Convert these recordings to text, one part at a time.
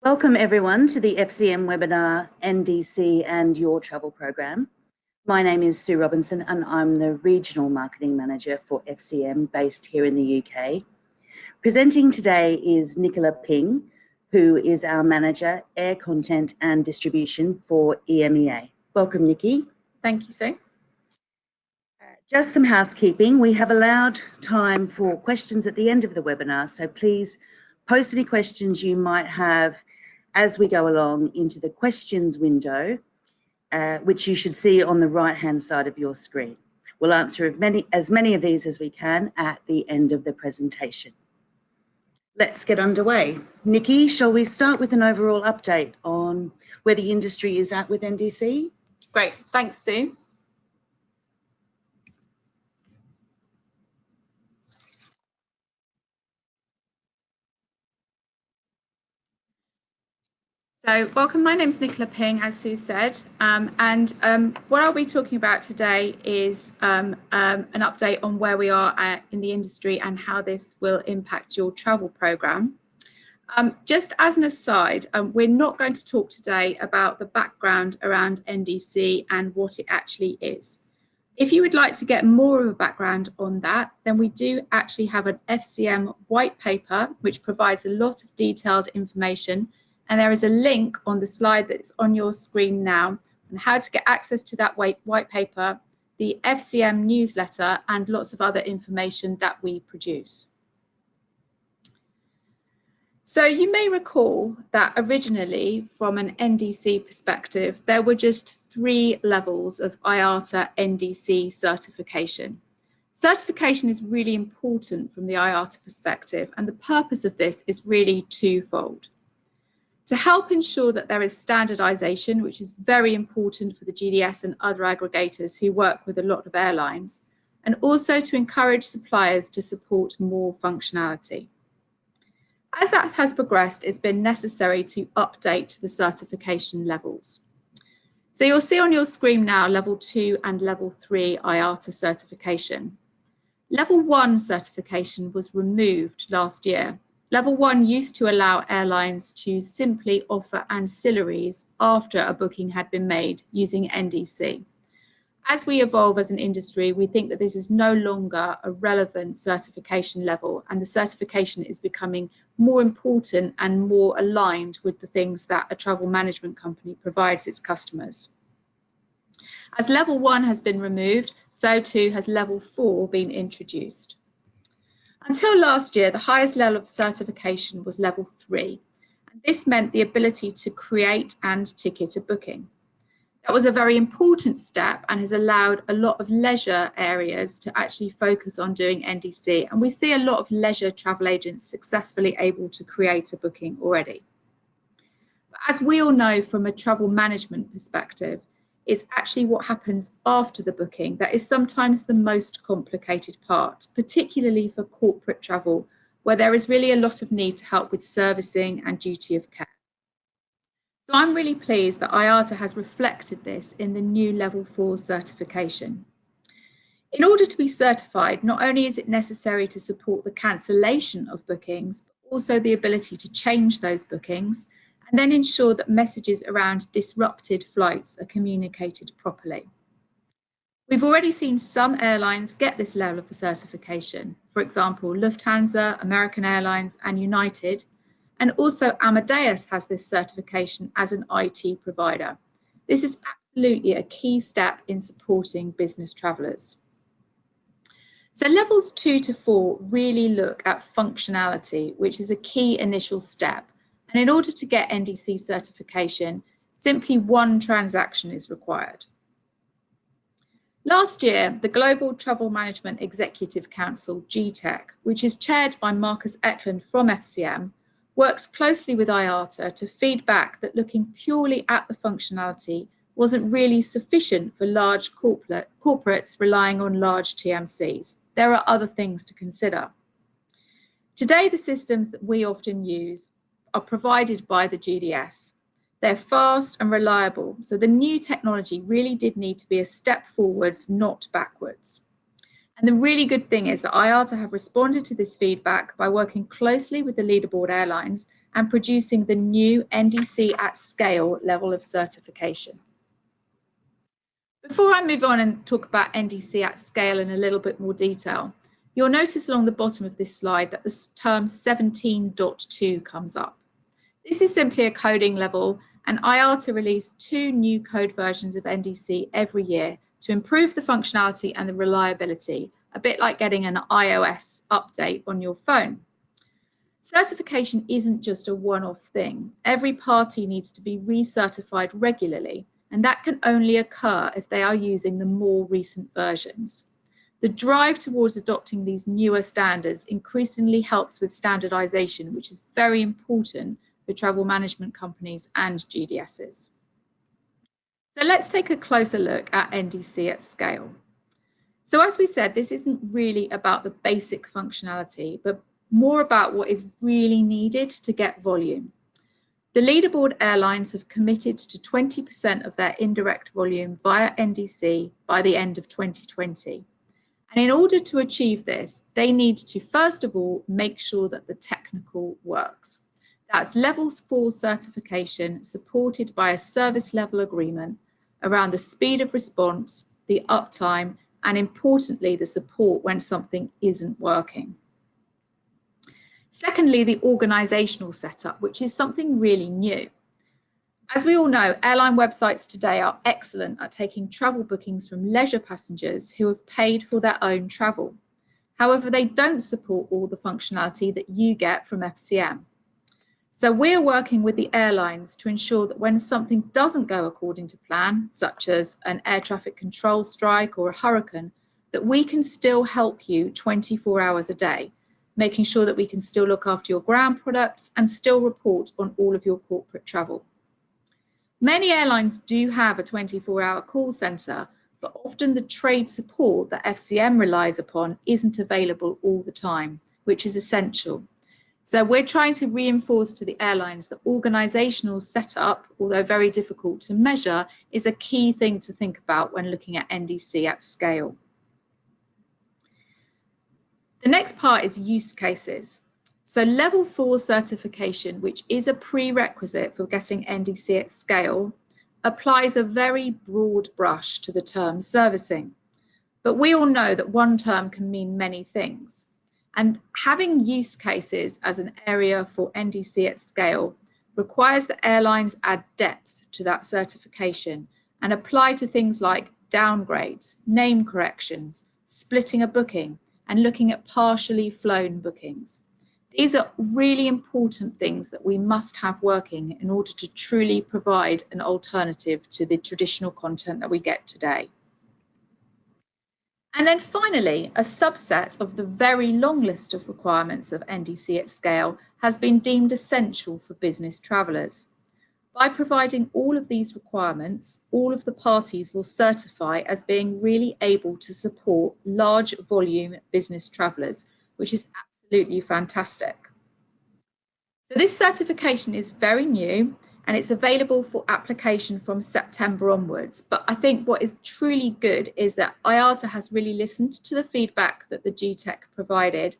Welcome everyone to the FCM webinar NDC and Your Travel Program. My name is Sue Robinson and I'm the Regional Marketing Manager for FCM based here in the UK. Presenting today is Nicola Ping, who is our Manager, Air Content and Distribution for EMEA. Welcome, Nikki. Thank you, Sue. Just some housekeeping. We have allowed time for questions at the end of the webinar, so please post any questions you might have as we go along into the questions window, which you should see on the right-hand side of your screen. We'll answer as many of these as we can at the end of the presentation. Let's get underway. Nikki, shall we start with an overall update on where the industry is at with NDC? Great, thanks, Sue. So welcome, my name's Nicola Ping, as Sue said, what I'll be talking about today is an update on where we are in the industry and how this will impact your travel programme. Just as an aside, we're not going to talk today about the background around NDC and what it actually is. If you would like to get more of a background on that, then we do actually have an FCM white paper which provides a lot of detailed information. And there is a link on the slide that's on your screen now on how to get access to that white paper, the FCM newsletter, and lots of other information that we produce. So you may recall that originally, from an NDC perspective, there were just 3 levels of IATA NDC certification. Certification is really important from the IATA perspective, and the purpose of this is really twofold. To help ensure that there is standardization, which is very important for the GDS and other aggregators who work with a lot of airlines, and also to encourage suppliers to support more functionality. As that has progressed, it's been necessary to update the certification levels. So you'll see on your screen now level 2 and level 3 IATA certification. Level 1 certification was removed last year. Level 1 used to allow airlines to simply offer ancillaries after a booking had been made using NDC. As we evolve as an industry, we think that this is no longer a relevant certification level, and the certification is becoming more important and more aligned with the things that a travel management company provides its customers. As level 1 has been removed, so too has level 4 been introduced. Until last year, the highest level of certification was level 3, and this meant the ability to create and ticket a booking. That was a very important step and has allowed a lot of leisure areas to actually focus on doing NDC, and we see a lot of leisure travel agents successfully able to create a booking already. as we all know from a travel management perspective, it's actually what happens after the booking that is sometimes the most complicated part, particularly for corporate travel, where there is really a lot of need to help with servicing and duty of care. So I'm really pleased that IATA has reflected this in the new Level 4 certification. In order to be certified, not only is it necessary to support the cancellation of bookings, but also the ability to change those bookings and then ensure that messages around disrupted flights are communicated properly. We've already seen some airlines get this level of certification, for example, Lufthansa, American Airlines and United, and also Amadeus has this certification as an IT provider. This is absolutely a key step in supporting business travellers. So levels 2 to 4 really look at functionality, which is a key initial step. And in order to get NDC certification, simply one transaction is required. Last year, the Global Travel Management Executive Council, GTEC, which is chaired by Marcus Eklund from FCM, works closely with IATA to feed back that looking purely at the functionality wasn't really sufficient for large corporates relying on large TMCs. There are other things to consider. Today, the systems that we often use are provided by the GDS. They're fast and reliable, so the new technology really did need to be a step forwards, not backwards. And the really good thing is that IATA have responded to this feedback by working closely with the leaderboard airlines and producing the new NDC at scale level of certification. Before I move on and talk about NDC at scale in a little bit more detail, you'll notice along the bottom of this slide that the term 17.2 comes up. This is simply a coding level, and IATA release 2 new code versions of NDC every year to improve the functionality and the reliability, a bit like getting an iOS update on your phone. Certification isn't just a one-off thing. Every party needs to be recertified regularly, and that can only occur if they are using the more recent versions. The drive towards adopting these newer standards increasingly helps with standardization, which is very important for travel management companies and GDSs. So let's take a closer look at NDC at scale. So as we said, this isn't really about the basic functionality, but more about what is really needed to get volume. The leaderboard airlines have committed to 20% of their indirect volume via NDC by the end of 2020. And in order to achieve this, they need to, first of all, make sure that the technical works. That's levels 4 certification supported by a service level agreement around the speed of response, the uptime, and importantly, the support when something isn't working. Secondly, the organisational setup, which is something really new. As we all know, airline websites today are excellent at taking travel bookings from leisure passengers who have paid for their own travel. However, they don't support all the functionality that you get from FCM. So we're working with the airlines to ensure that when something doesn't go according to plan, such as an air traffic control strike or a hurricane, that we can still help you 24 hours a day, making sure that we can still look after your ground products and still report on all of your corporate travel. Many airlines do have a 24-hour call centre, but often the trade support that FCM relies upon isn't available all the time, which is essential. So we're trying to reinforce to the airlines that organisational setup, although very difficult to measure, is a key thing to think about when looking at NDC at scale. The next part is use cases. So level 4 certification, which is a prerequisite for getting NDC at scale, applies a very broad brush to the term servicing. But we all know that one term can mean many things. And having use cases as an area for NDC at scale requires that airlines add depth to that certification and apply to things like downgrades, name corrections, splitting a booking, and looking at partially flown bookings. These are really important things that we must have working in order to truly provide an alternative to the traditional content that we get today. And then finally, a subset of the very long list of requirements of NDC at scale has been deemed essential for business travellers. By providing all of these requirements, all of the parties will certify as being really able to support large volume business travellers, which is absolutely fantastic. So this certification is very new and it's available for application from September onwards. But I think what is truly good is that IATA has really listened to the feedback that the GTEC provided,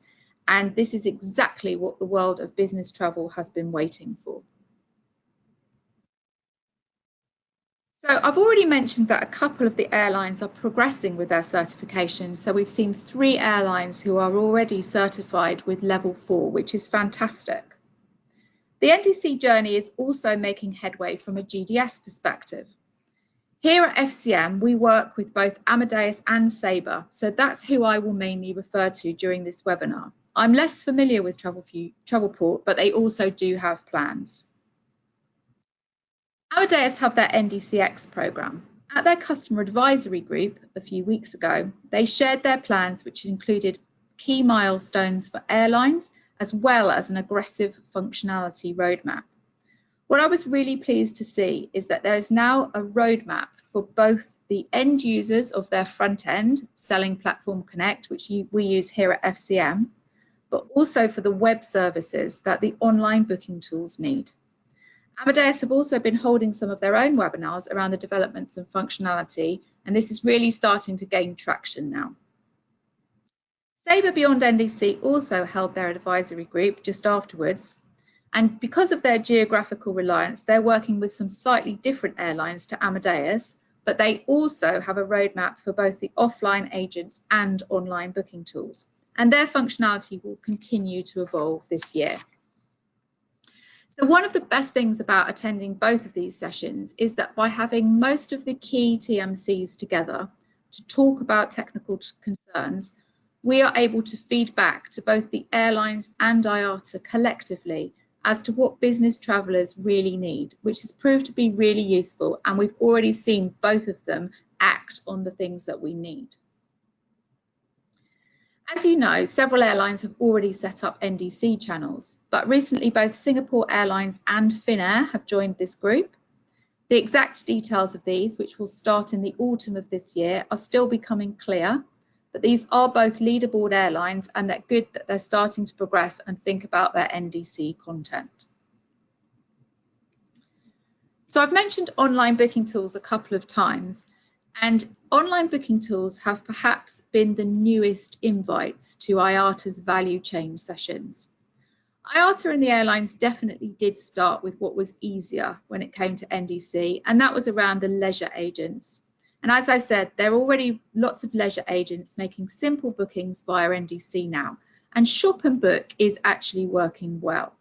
and this is exactly what the world of business travel has been waiting for. So I've already mentioned that a couple of the airlines are progressing with their certification. So we've seen 3 airlines who are already certified with level 4, which is fantastic. The NDC journey is also making headway from a GDS perspective. Here at FCM, we work with both Amadeus and Sabre, so that's who I will mainly refer to during this webinar. I'm less familiar with Travelport, but they also do have plans. Amadeus have their NDCX program. At their customer advisory group a few weeks ago, they shared their plans, which included key milestones for airlines, as well as an aggressive functionality roadmap. What I was really pleased to see is that there is now a roadmap for both the end users of their front end, Selling Platform Connect, which we use here at FCM, but also for the web services that the online booking tools need. Amadeus have also been holding some of their own webinars around the developments and functionality, and this is really starting to gain traction now. Sabre Beyond NDC also held their advisory group just afterwards, and because of their geographical reliance, they're working with some slightly different airlines to Amadeus, but they also have a roadmap for both the offline agents and online booking tools, and their functionality will continue to evolve this year. So one of the best things about attending both of these sessions is that by having most of the key TMCs together to talk about technical concerns, we are able to feed back to both the airlines and IATA collectively as to what business travellers really need, which has proved to be really useful, and we've already seen both of them act on the things that we need. As you know, several airlines have already set up NDC channels, but recently both Singapore Airlines and Finnair have joined this group. The exact details of these, which will start in the autumn of this year, are still becoming clear, but these are both leaderboard airlines, and they're good that they're starting to progress and think about their NDC content. So I've mentioned online booking tools a couple of times, and online booking tools have perhaps been the newest invites to IATA's value chain sessions. IATA and the airlines definitely did start with what was easier when it came to NDC, and that was around the leisure agents. And as I said, there are already lots of leisure agents making simple bookings via NDC now, and Shop and Book is actually working well.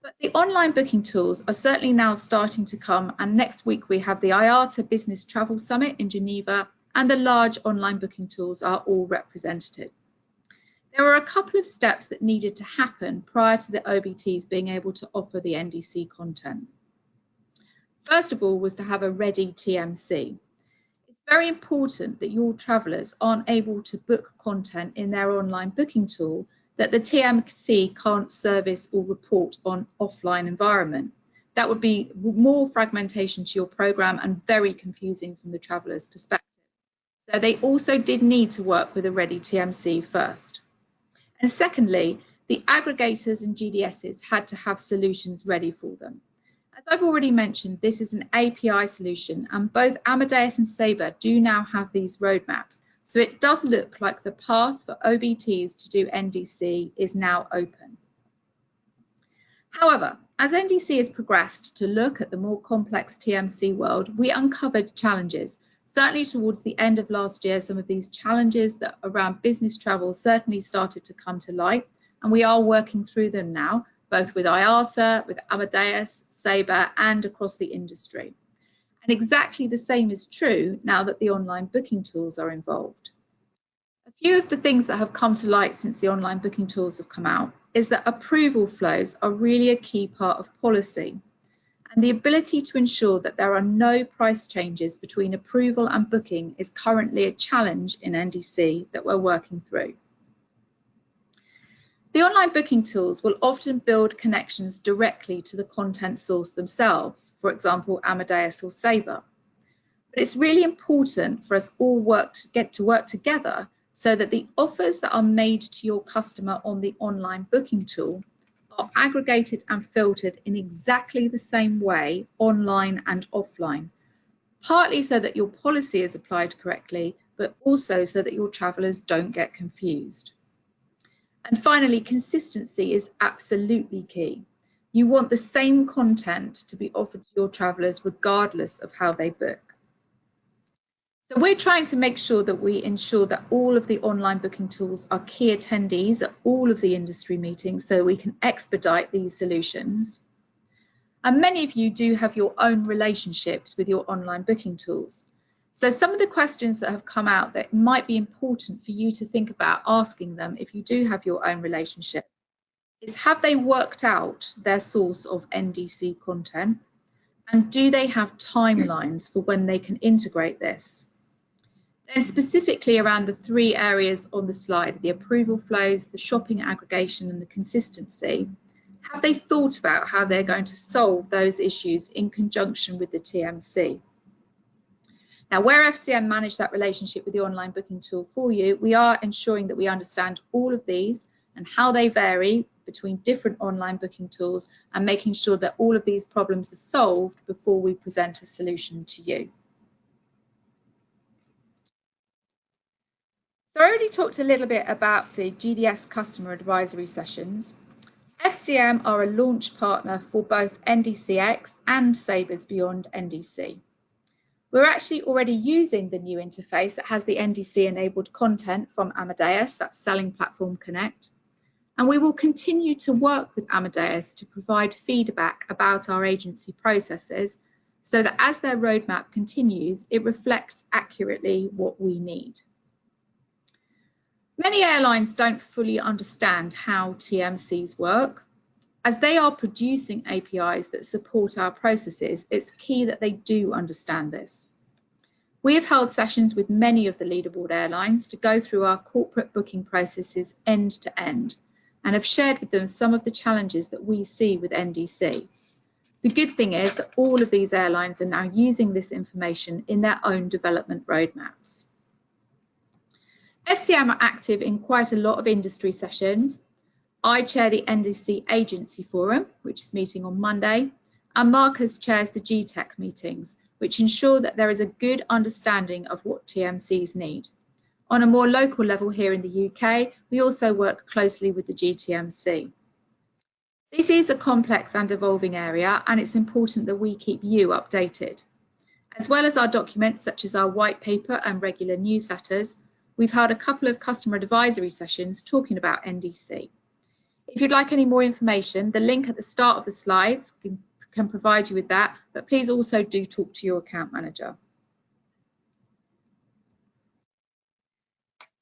But the online booking tools are certainly now starting to come, and next week we have the IATA Business Travel Summit in Geneva, and the large online booking tools are all represented. There were a couple of steps that needed to happen prior to the OBTs being able to offer the NDC content. First of all was to have a ready TMC. It's very important that your travellers aren't able to book content in their online booking tool that the TMC can't service or report on offline environment. That would be more fragmentation to your programme and very confusing from the traveller's perspective. So they also did need to work with a ready TMC first. And secondly, the aggregators and GDSs had to have solutions ready for them. As I've already mentioned, this is an API solution, and both Amadeus and Sabre do now have these roadmaps. So it does look like the path for OBTs to do NDC is now open. However, as NDC has progressed to look at the more complex TMC world, we uncovered challenges. Certainly towards the end of last year, some of these challenges that around business travel certainly started to come to light, and we are working through them now, both with IATA, with Amadeus, Sabre, and across the industry. And exactly the same is true now that the online booking tools are involved. A few of the things that have come to light since the online booking tools have come out is that approval flows are really a key part of policy, and the ability to ensure that there are no price changes between approval and booking is currently a challenge in NDC that we're working through. The online booking tools will often build connections directly to the content source themselves, for example, Amadeus or Sabre. But it's really important for us all to work together so that the offers that are made to your customer on the online booking tool are aggregated and filtered in exactly the same way online and offline, partly so that your policy is applied correctly, but also so that your travellers don't get confused. And finally, consistency is absolutely key. You want the same content to be offered to your travellers regardless of how they book. So we're trying to make sure that we ensure that all of the online booking tools are key attendees at all of the industry meetings so we can expedite these solutions. And many of you do have your own relationships with your online booking tools. So some of the questions that have come out that might be important for you to think about asking them if you do have your own relationship is, have they worked out their source of NDC content? And do they have timelines for when they can integrate this? Then specifically around the three areas on the slide, the approval flows, the shopping aggregation and the consistency, have they thought about how they're going to solve those issues in conjunction with the TMC? Now, where FCM manage that relationship with the online booking tool for you, we are ensuring that we understand all of these and how they vary between different online booking tools and making sure that all of these problems are solved before we present a solution to you. So I already talked a little bit about the GDS customer advisory sessions. FCM are a launch partner for both NDCX and Sabre's Beyond NDC. We're actually already using the new interface that has the NDC enabled content from Amadeus, that's Selling Platform Connect. And we will continue to work with Amadeus to provide feedback about our agency processes so that as their roadmap continues, it reflects accurately what we need. Many airlines don't fully understand how TMCs work. As they are producing APIs that support our processes, it's key that they do understand this. We have held sessions with many of the leaderboard airlines to go through our corporate booking processes end to end and have shared with them some of the challenges that we see with NDC. The good thing is that all of these airlines are now using this information in their own development roadmaps. FCM are active in quite a lot of industry sessions. I chair the NDC Agency Forum, which is meeting on Monday, and Marcus chairs the GTEC meetings, which ensure that there is a good understanding of what TMCs need. On a more local level here in the UK, we also work closely with the GTMC. This is a complex and evolving area, and it's important that we keep you updated. As well as our documents, such as our white paper and regular newsletters, we've held a couple of customer advisory sessions talking about NDC. If you'd like any more information, the link at the start of the slides can provide you with that, but please also do talk to your account manager.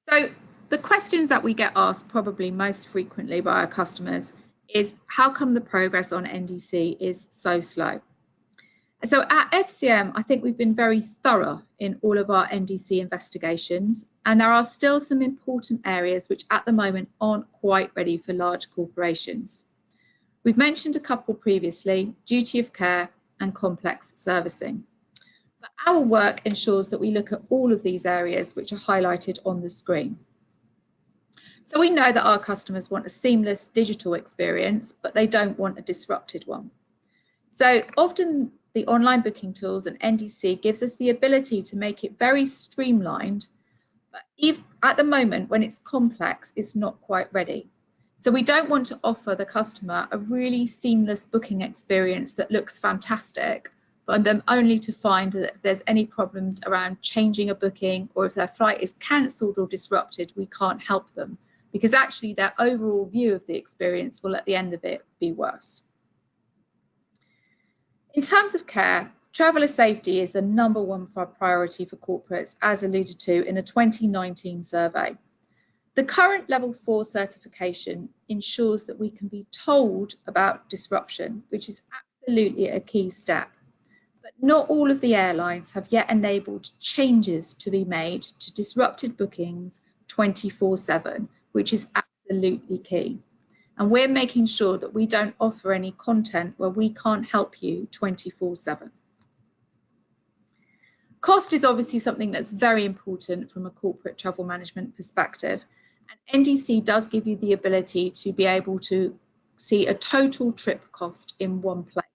So the questions that we get asked probably most frequently by our customers is, how come the progress on NDC is so slow? So at FCM, I think we've been very thorough in all of our NDC investigations, and there are still some important areas which at the moment aren't quite ready for large corporations. We've mentioned a couple previously, duty of care and complex servicing. But our work ensures that we look at all of these areas which are highlighted on the screen. So we know that our customers want a seamless digital experience, but they don't want a disrupted one. So often the online booking tools and NDC gives us the ability to make it very streamlined, but at the moment when it's complex, it's not quite ready. So we don't want to offer the customer a really seamless booking experience that looks fantastic, for them only to find that if there's any problems around changing a booking or if their flight is cancelled or disrupted, we can't help them, because actually their overall view of the experience will at the end of it be worse. In terms of care, traveller safety is the #1 priority for corporates, as alluded to in a 2019 survey. The current level 4 certification ensures that we can be told about disruption, which is absolutely a key step. But not all of the airlines have yet enabled changes to be made to disrupted bookings 24/7, which is absolutely key. And we're making sure that we don't offer any content where we can't help you 24/7. Cost is obviously something that's very important from a corporate travel management perspective. And NDC does give you the ability to be able to see a total trip cost in one place.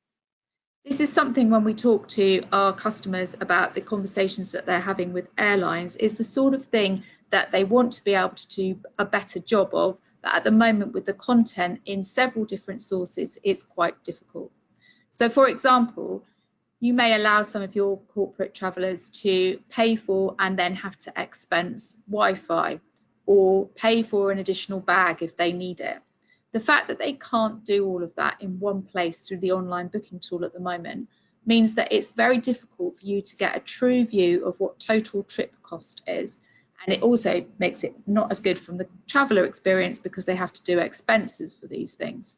This is something when we talk to our customers about the conversations that they're having with airlines, is the sort of thing that they want to be able to do a better job of, but at the moment with the content in several different sources, it's quite difficult. So for example, you may allow some of your corporate travellers to pay for and then have to expense Wi-Fi or pay for an additional bag if they need it. The fact that they can't do all of that in one place through the online booking tool at the moment means that it's very difficult for you to get a true view of what total trip cost is. And it also makes it not as good from the traveller experience because they have to do expenses for these things.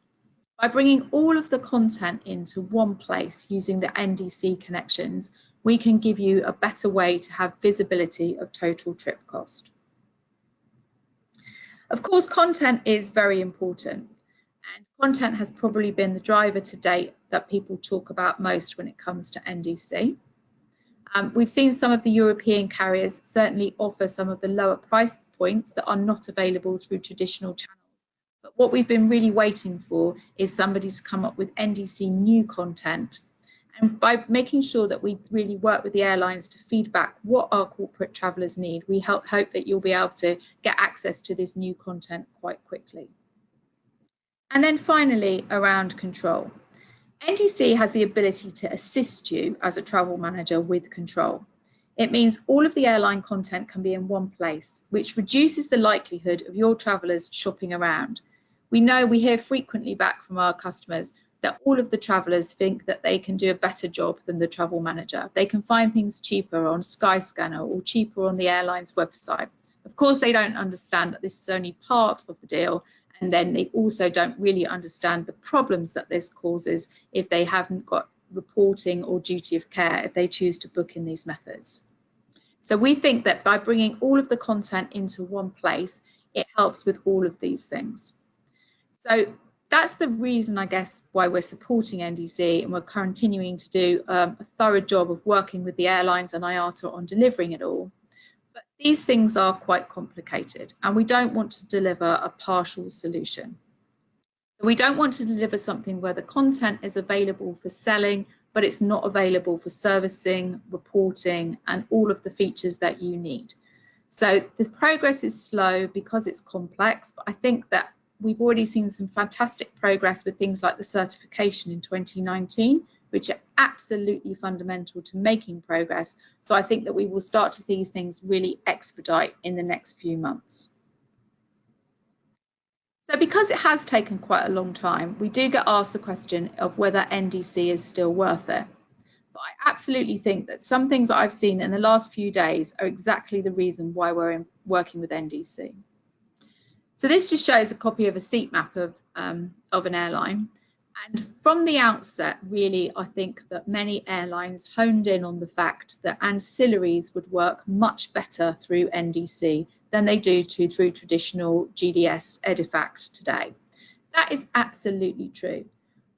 By bringing all of the content into one place using the NDC connections, we can give you a better way to have visibility of total trip cost. Of course, content is very important, and content has probably been the driver to date that people talk about most when it comes to NDC. We've seen some of the European carriers certainly offer some of the lower price points that are not available through traditional channels. But what we've been really waiting for is somebody to come up with NDC new content. And by making sure that we really work with the airlines to feedback what our corporate travellers need, we hope that you'll be able to get access to this new content quite quickly. And then finally, around control. NDC has the ability to assist you as a travel manager with control. It means all of the airline content can be in one place, which reduces the likelihood of your travellers shopping around. We hear frequently back from our customers that all of the travellers think that they can do a better job than the travel manager. They can find things cheaper on Skyscanner or cheaper on the airline's website. Of course, they don't understand that this is only part of the deal, and then they also don't really understand the problems that this causes if they haven't got reporting or duty of care if they choose to book in these methods. So we think that by bringing all of the content into one place, it helps with all of these things. So that's the reason, I guess, why we're supporting NDC, and we're continuing to do a thorough job of working with the airlines and IATA on delivering it all. But these things are quite complicated, and we don't want to deliver a partial solution. So we don't want to deliver something where the content is available for selling, but it's not available for servicing, reporting, and all of the features that you need. So this progress is slow because it's complex, but I think that we've already seen some fantastic progress with things like the certification in 2019, which are absolutely fundamental to making progress. So I think that we will start to see these things really expedite in the next few months. So because it has taken quite a long time, we do get asked the question of whether NDC is still worth it. But I absolutely think that some things that I've seen in the last few days are exactly the reason why we're working with NDC. So this just shows a copy of a seat map of an airline. And from the outset, really, I think that many airlines honed in on the fact that ancillaries would work much better through NDC than they do through traditional GDS EDIFACT today. That is absolutely true.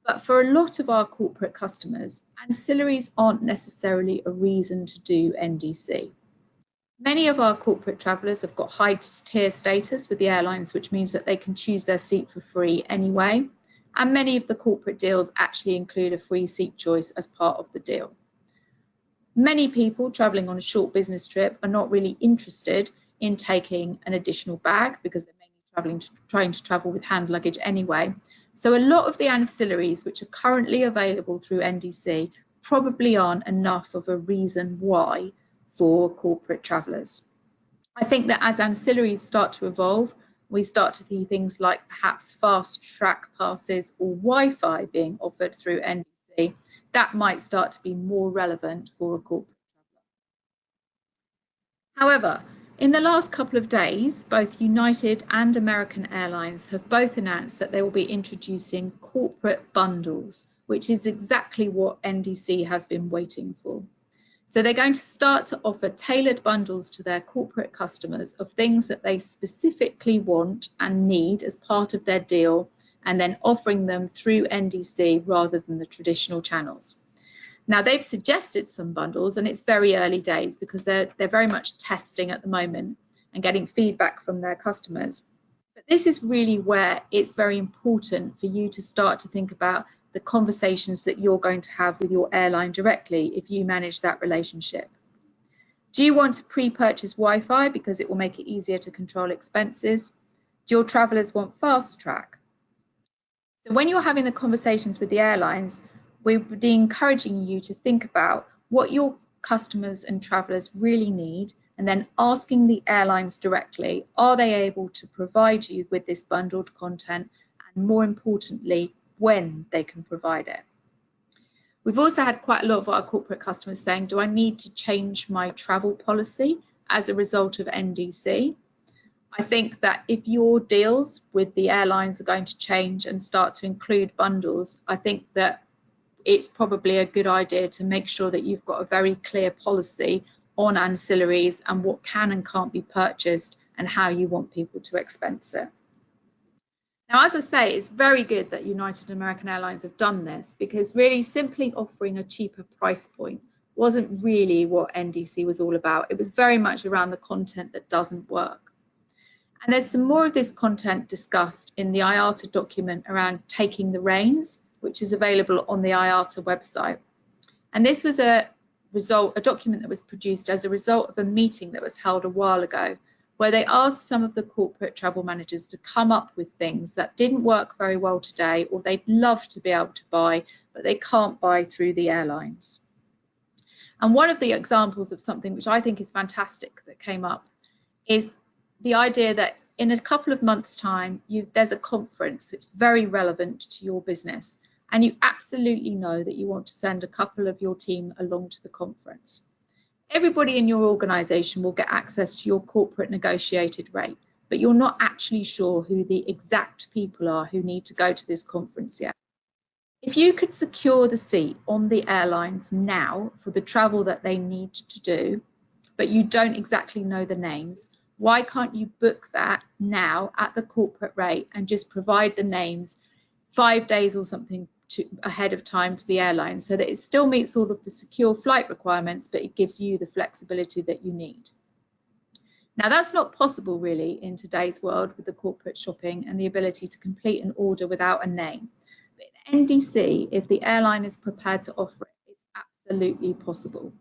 But for a lot of our corporate customers, ancillaries aren't necessarily a reason to do NDC. Many of our corporate travellers have got high tier status with the airlines, which means that they can choose their seat for free anyway. And many of the corporate deals actually include a free seat choice as part of the deal. Many people travelling on a short business trip are not really interested in taking an additional bag because they're mainly trying to travel with hand luggage anyway. So a lot of the ancillaries which are currently available through NDC probably aren't enough of a reason why for corporate travellers. I think that as ancillaries start to evolve, we start to see things like perhaps fast track passes or Wi-Fi being offered through NDC. That might start to be more relevant for a corporate traveller. However, in the last couple of days, both United and American Airlines have both announced that they will be introducing corporate bundles, which is exactly what NDC has been waiting for. So they're going to start to offer tailored bundles to their corporate customers of things that they specifically want and need as part of their deal and then offering them through NDC rather than the traditional channels. Now, they've suggested some bundles, and it's very early days because they're very much testing at the moment and getting feedback from their customers. But this is really where it's very important for you to start to think about the conversations that you're going to have with your airline directly if you manage that relationship. Do you want to pre-purchase Wi-Fi because it will make it easier to control expenses? Do your travellers want fast track? So when you're having the conversations with the airlines, we would be encouraging you to think about what your customers and travellers really need, and then asking the airlines directly, are they able to provide you with this bundled content, and more importantly, when they can provide it. We've also had quite a lot of our corporate customers saying, do I need to change my travel policy as a result of NDC? I think that if your deals with the airlines are going to change and start to include bundles, I think that it's probably a good idea to make sure that you've got a very clear policy on ancillaries and what can and can't be purchased and how you want people to expense it. Now, as I say, it's very good that United American Airlines have done this, because really simply offering a cheaper price point wasn't really what NDC was all about. It was very much around the content that doesn't work. And there's some more of this content discussed in the IATA document around taking the reins, which is available on the IATA website. And this was a document that was produced as a result of a meeting that was held a while ago, where they asked some of the corporate travel managers to come up with things that didn't work very well today, or they'd love to be able to buy, but they can't buy through the airlines. And one of the examples of something which I think is fantastic that came up is the idea that in a couple of months' time, there's a conference that's very relevant to your business, and you absolutely know that you want to send a couple of your team along to the conference. Everybody in your organisation will get access to your corporate negotiated rate, but you're not actually sure who the exact people are who need to go to this conference yet. If you could secure the seat on the airlines now for the travel that they need to do, but you don't exactly know the names, why can't you book that now at the corporate rate and just provide the names 5 days or something ahead of time to the airline, so that it still meets all of the secure flight requirements, but it gives you the flexibility that you need? Now, that's not possible really in today's world with the corporate shopping and the ability to complete an order without a name. But in NDC, if the airline is prepared to offer it, it's absolutely possible.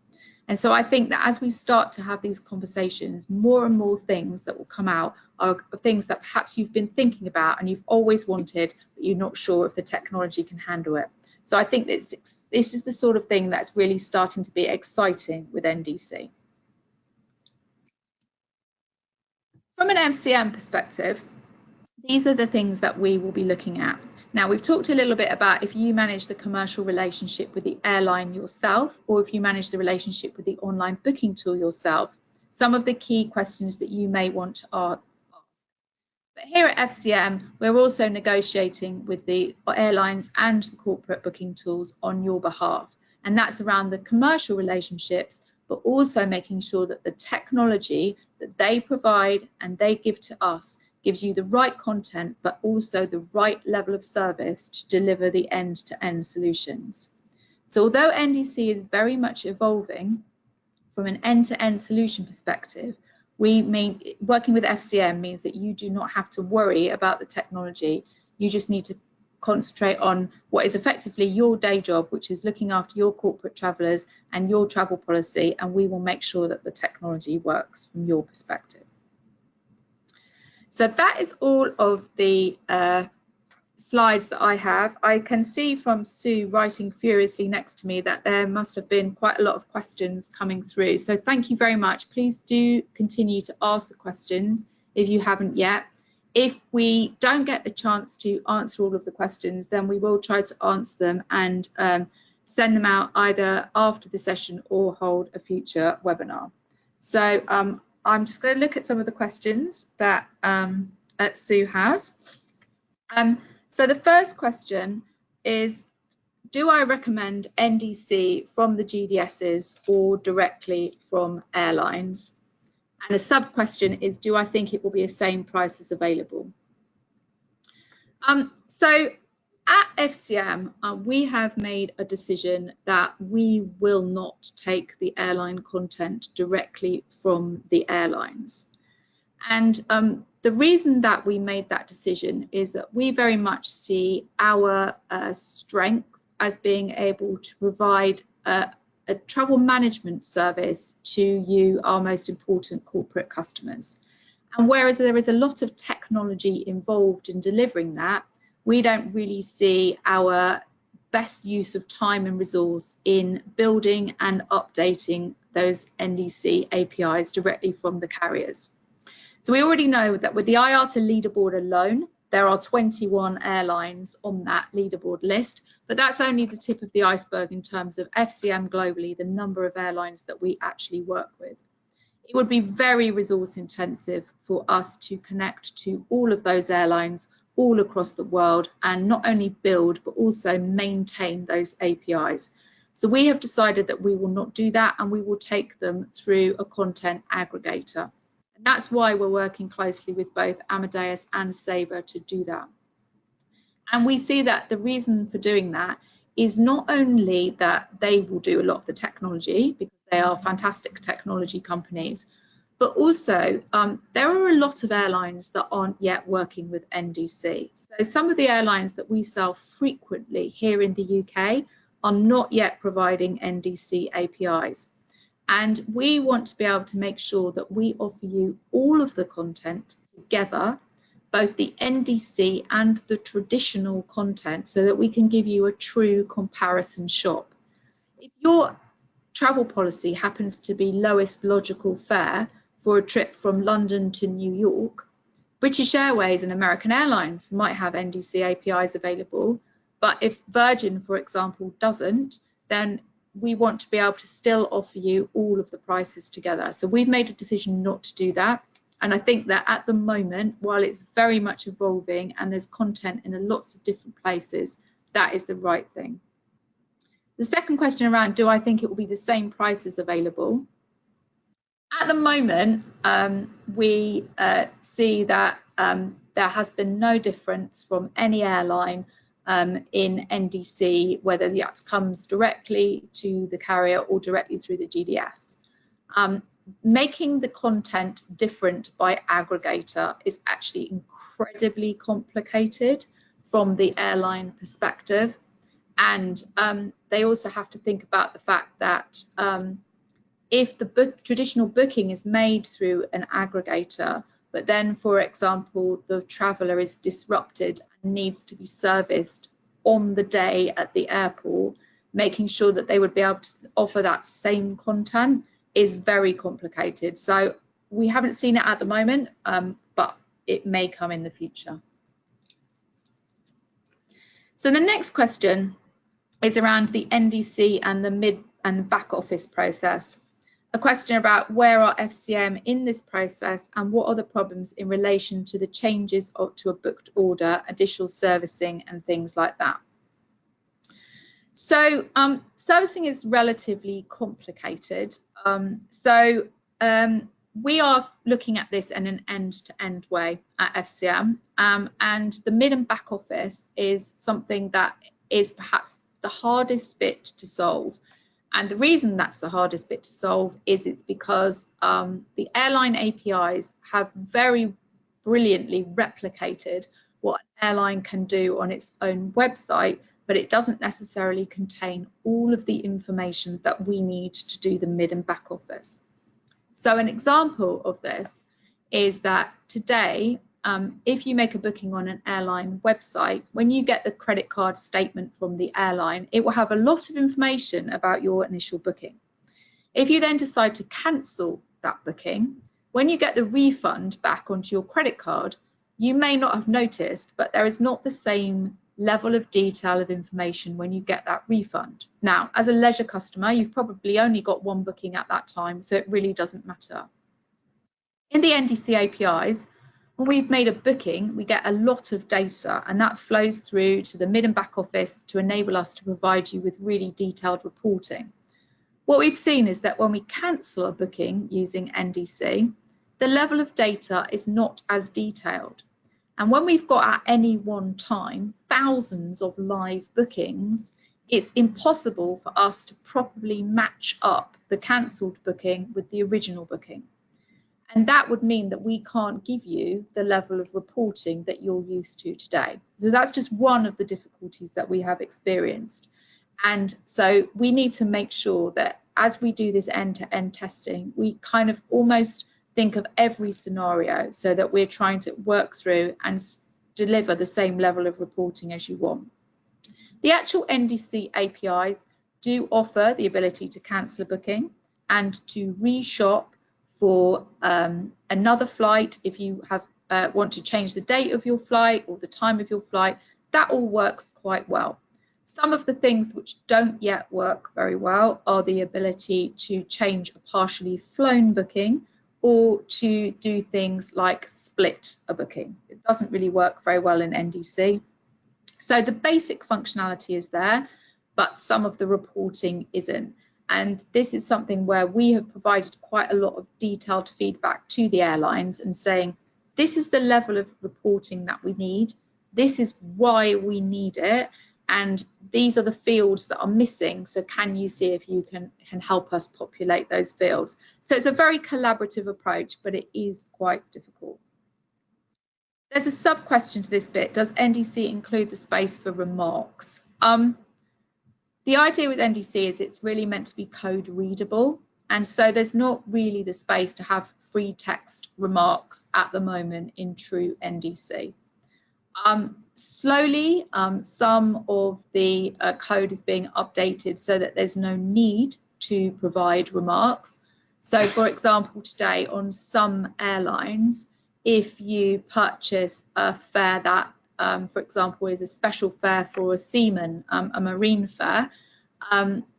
And so I think that as we start to have these conversations, more and more things that will come out are things that perhaps you've been thinking about and you've always wanted, but you're not sure if the technology can handle it. So I think this is the sort of thing that's really starting to be exciting with NDC. From an FCM perspective, these are the things that we will be looking at. Now, we've talked a little bit about if you manage the commercial relationship with the airline yourself, or if you manage the relationship with the online booking tool yourself, some of the key questions that you may want to ask. But here at FCM, we're also negotiating with the airlines and the corporate booking tools on your behalf. And that's around the commercial relationships, but also making sure that the technology that they provide and they give to us gives you the right content, but also the right level of service to deliver the end-to-end solutions. So although NDC is very much evolving from an end-to-end solution perspective, working with FCM means that you do not have to worry about the technology. You just need to concentrate on what is effectively your day job, which is looking after your corporate travellers and your travel policy, and we will make sure that the technology works from your perspective. So that is all of the slides that I have. I can see from Sue writing furiously next to me that there must have been quite a lot of questions coming through. So thank you very much. Please do continue to ask the questions if you haven't yet. If we don't get a chance to answer all of the questions, then we will try to answer them and send them out either after the session or hold a future webinar. So I'm just going to look at some of the questions that Sue has. So the first question is, do I recommend NDC from the GDSs or directly from airlines? And the sub question is, do I think it will be the same price as available? So at FCM, we have made a decision that we will not take the airline content directly from the airlines. And the reason that we made that decision is that we very much see our strength as being able to provide a travel management service to you, our most important corporate customers. And whereas there is a lot of technology involved in delivering that, we don't really see our best use of time and resource in building and updating those NDC APIs directly from the carriers. So we already know that with the IATA leaderboard alone, there are 21 airlines on that leaderboard list, but that's only the tip of the iceberg in terms of FCM globally, the number of airlines that we actually work with. It would be very resource intensive for us to connect to all of those airlines all across the world and not only build, but also maintain those APIs. So we have decided that we will not do that, and we will take them through a content aggregator. And that's why we're working closely with both Amadeus and Sabre to do that. And we see that the reason for doing that is not only that they will do a lot of the technology, because they are fantastic technology companies, but also there are a lot of airlines that aren't yet working with NDC. So some of the airlines that we sell frequently here in the UK are not yet providing NDC APIs. And we want to be able to make sure that we offer you all of the content together, both the NDC and the traditional content, so that we can give you a true comparison shop. If your travel policy happens to be lowest logical fare for a trip from London to New York, British Airways and American Airlines might have NDC APIs available, but if Virgin, for example, doesn't, then we want to be able to still offer you all of the prices together. So we've made a decision not to do that. And I think that at the moment, while it's very much evolving and there's content in lots of different places, that is the right thing. The second question around, do I think it will be the same prices available? At the moment, we see that there has been no difference from any airline in NDC, whether that comes directly to the carrier or directly through the GDS. Making the content different by aggregator is actually incredibly complicated from the airline perspective. And they also have to think about the fact that if the traditional booking is made through an aggregator, but then, for example, the traveller is disrupted and needs to be serviced on the day at the airport, making sure that they would be able to offer that same content is very complicated. So we haven't seen it at the moment, but it may come in the future. So the next question is around the NDC and the mid and back office process. A question about where are FCM in this process and what are the problems in relation to the changes to a booked order, additional servicing and things like that. So servicing is relatively complicated. We are looking at this in an end-to-end way at FCM, and the mid and back office is something that is perhaps the hardest bit to solve. And the reason that's the hardest bit to solve is it's because the airline APIs have very brilliantly replicated what an airline can do on its own website, but it doesn't necessarily contain all of the information that we need to do the mid and back office. So an example of this is that today, if you make a booking on an airline website, when you get the credit card statement from the airline, it will have a lot of information about your initial booking. If you then decide to cancel that booking, when you get the refund back onto your credit card, you may not have noticed, but there is not the same level of detail of information when you get that refund. Now, as a leisure customer, you've probably only got one booking at that time, so it really doesn't matter. In the NDC APIs, when we've made a booking, we get a lot of data, and that flows through to the mid and back office to enable us to provide you with really detailed reporting. What we've seen is that when we cancel a booking using NDC, the level of data is not as detailed. And when we've got at any one time thousands of live bookings, it's impossible for us to properly match up the cancelled booking with the original booking. And that would mean that we can't give you the level of reporting that you're used to today. So that's just one of the difficulties that we have experienced. And so we need to make sure that as we do this end-to-end testing, we kind of almost think of every scenario so that we're trying to work through and deliver the same level of reporting as you want. The actual NDC APIs do offer the ability to cancel a booking and to reshop for another flight if you have want to change the date of your flight or the time of your flight. That all works quite well. Some of the things which don't yet work very well are the ability to change a partially flown booking or to do things like split a booking. It doesn't really work very well in NDC. So the basic functionality is there, but some of the reporting isn't. And this is something where we have provided quite a lot of detailed feedback to the airlines and saying, this is the level of reporting that we need. This is why we need it. And these are the fields that are missing. So can you see if you can help us populate those fields? So it's a very collaborative approach, but it is quite difficult. There's a sub question to this bit. Does NDC include the space for remarks? The idea with NDC is it's really meant to be code readable. And so there's not really the space to have free text remarks at the moment in true NDC. Slowly, some of the code is being updated so that there's no need to provide remarks. So for example, today on some airlines, if you purchase a fare that, for example, is a special fare for a seaman, a marine fare,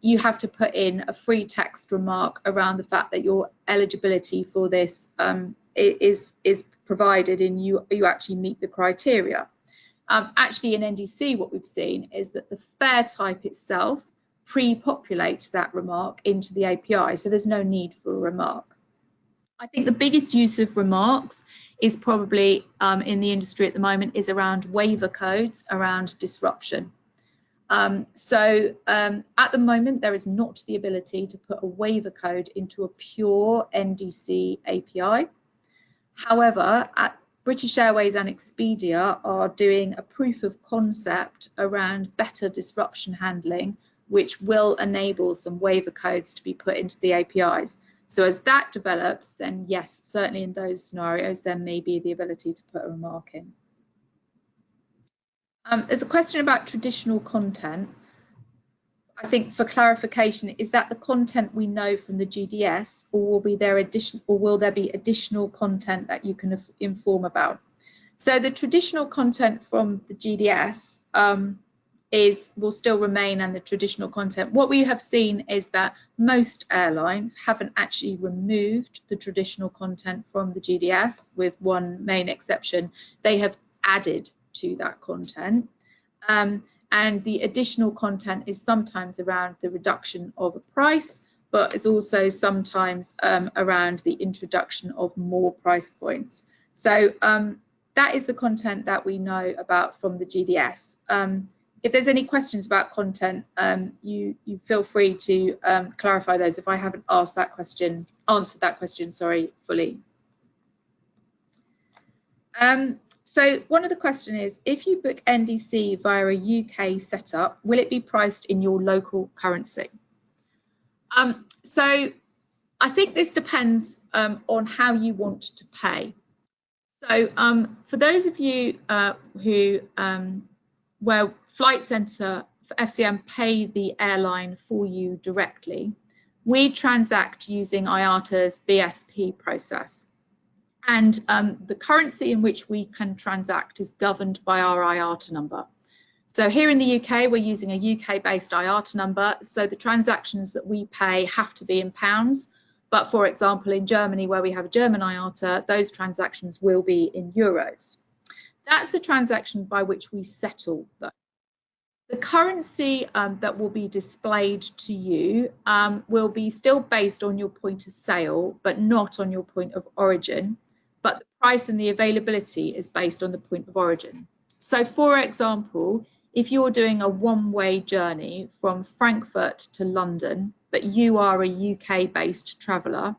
you have to put in a free text remark around the fact that your eligibility for this is provided and you actually meet the criteria. Actually in NDC, what we've seen is that the fare type itself pre-populates that remark into the API, so there's no need for a remark. I think the biggest use of remarks is probably in the industry at the moment is around waiver codes around disruption. So at the moment, there is not the ability to put a waiver code into a pure NDC API. However, British Airways and Expedia are doing a proof of concept around better disruption handling, which will enable some waiver codes to be put into the APIs. So as that develops, then yes, certainly in those scenarios, there may be the ability to put a remark in. There's a question about traditional content. I think for clarification, is that the content we know from the GDS, or will there be additional content that you can inform about? So the traditional content from the GDS will still remain, and the traditional content. What we have seen is that most airlines haven't actually removed the traditional content from the GDS, with one main exception. They have added to that content. And the additional content is sometimes around the reduction of a price, but it's also sometimes around the introduction of more price points. So that is the content that we know about from the GDS. If there's any questions about content, you feel free to clarify those if I haven't answered that question, sorry, fully. So one of the questions is, if you book NDC via a UK setup, will it be priced in your local currency? So I think this depends on how you want to pay. So for those of you where Flight Centre for FCM pay the airline for you directly, we transact using IATA's BSP process. And the currency in which we can transact is governed by our IATA number. So here in the UK, we're using a UK-based IATA number, so the transactions that we pay have to be in pounds. But for example, in Germany, where we have a German IATA, those transactions will be in euros. That's the transaction by which we settle them. The currency that will be displayed to you will be still based on your point of sale, but not on your point of origin. But the price and the availability is based on the point of origin. So for example, if you're doing a one-way journey from Frankfurt to London, but you are a UK-based traveller,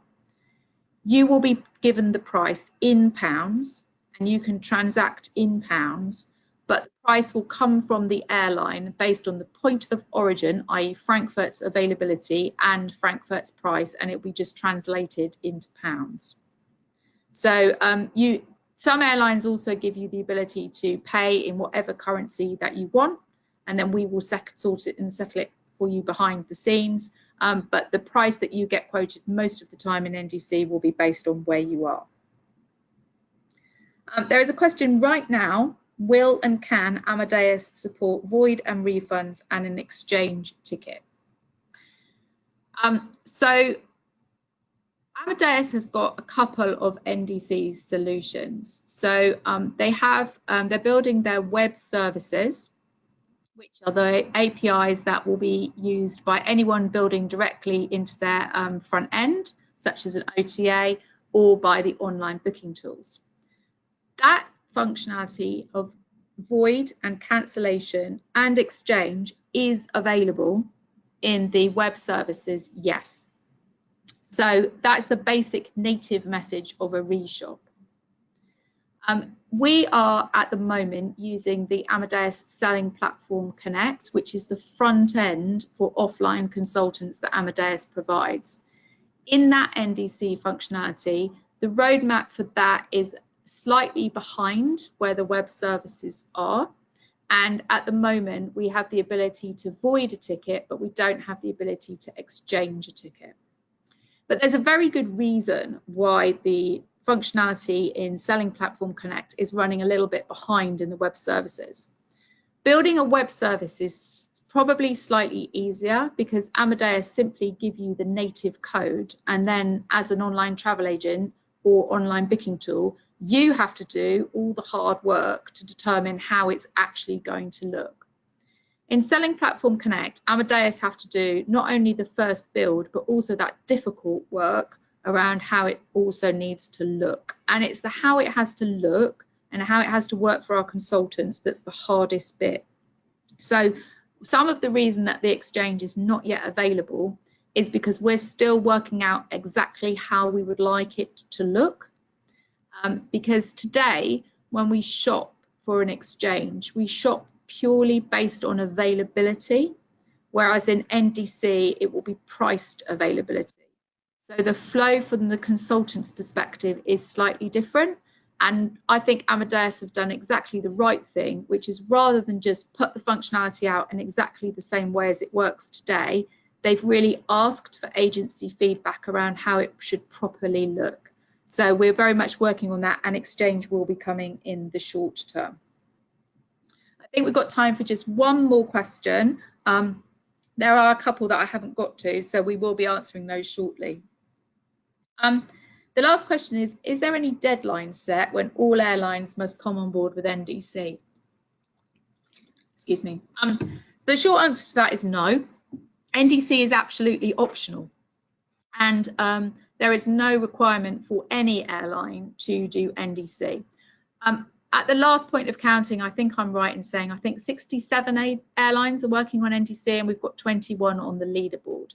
you will be given the price in pounds and you can transact in pounds, but the price will come from the airline based on the point of origin, i.e. Frankfurt's availability and Frankfurt's price, and it will be just translated into pounds. So some airlines also give you the ability to pay in whatever currency that you want, and then we will sort it and settle it for you behind the scenes. But the price that you get quoted most of the time in NDC will be based on where you are. There is a question right now: will and can Amadeus support void and refunds and an exchange ticket? So Amadeus has got a couple of NDC solutions. So they're building their web services, which are the APIs that will be used by anyone building directly into their front end, such as an OTA, or by the online booking tools. That functionality of void and cancellation and exchange is available in the web services, yes. So that's the basic native message of a reshop. We are at the moment using the Amadeus Selling Platform Connect, which is the front end for offline consultants that Amadeus provides. In that NDC functionality, the roadmap for that is slightly behind where the web services are. And at the moment, we have the ability to void a ticket, but we don't have the ability to exchange a ticket. But there's a very good reason why the functionality in Selling Platform Connect is running a little bit behind in the web services. Building a web service is probably slightly easier because Amadeus simply give you the native code, and then as an online travel agent or online booking tool, you have to do all the hard work to determine how it's actually going to look. In Selling Platform Connect, Amadeus have to do not only the first build, but also that difficult work around how it also needs to look. And it's the how it has to look and how it has to work for our consultants that's the hardest bit. So some of the reason that the exchange is not yet available is because we're still working out exactly how we would like it to look. Because today, when we shop for an exchange, we shop purely based on availability, whereas in NDC, it will be priced availability. So the flow from the consultant's perspective is slightly different. And I think Amadeus have done exactly the right thing, which is rather than just put the functionality out in exactly the same way as it works today, they've really asked for agency feedback around how it should properly look. So we're very much working on that, and exchange will be coming in the short term. I think we've got time for just one more question. There are a couple that I haven't got to, so we will be answering those shortly. The last question is there any deadline set when all airlines must come on board with NDC? Excuse me. So the short answer to that is no. NDC is absolutely optional. And there is no requirement for any airline to do NDC. At the last point of counting, I think I'm right in saying I think 67 airlines are working on NDC, and we've got 21 on the leaderboard.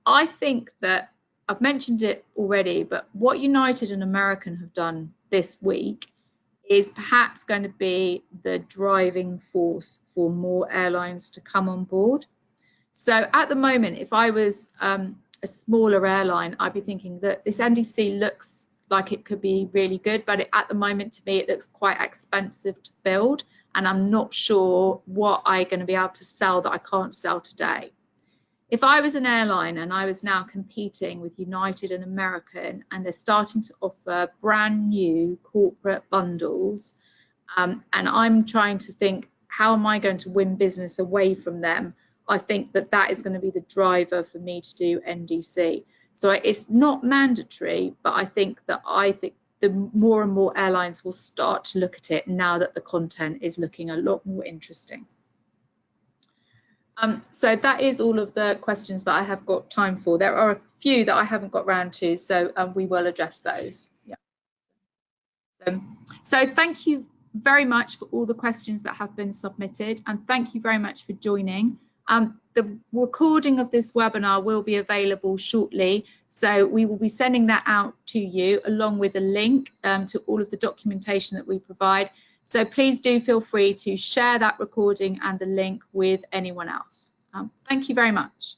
I think that I've mentioned it already, but what United and American have done this week is perhaps going to be the driving force for more airlines to come on board. So at the moment, if I was a smaller airline, I'd be thinking that this NDC looks like it could be really good, but at the moment, to me, it looks quite expensive to build, and I'm not sure what I'm going to be able to sell that I can't sell today. If I was an airline and I was now competing with United and American, and they're starting to offer brand new corporate bundles, and I'm trying to think, how am I going to win business away from them? I think that that is going to be the driver for me to do NDC. So it's not mandatory, but I think the more and more airlines will start to look at it now that the content is looking a lot more interesting. So that is all of the questions that I have got time for. There are a few that I haven't got round to, so we will address those. Yeah. So thank you very much for all the questions that have been submitted, and thank you very much for joining. The recording of this webinar will be available shortly, so we will be sending that out to you along with a link to all of the documentation that we provide. So please do feel free to share that recording and the link with anyone else. Thank you very much.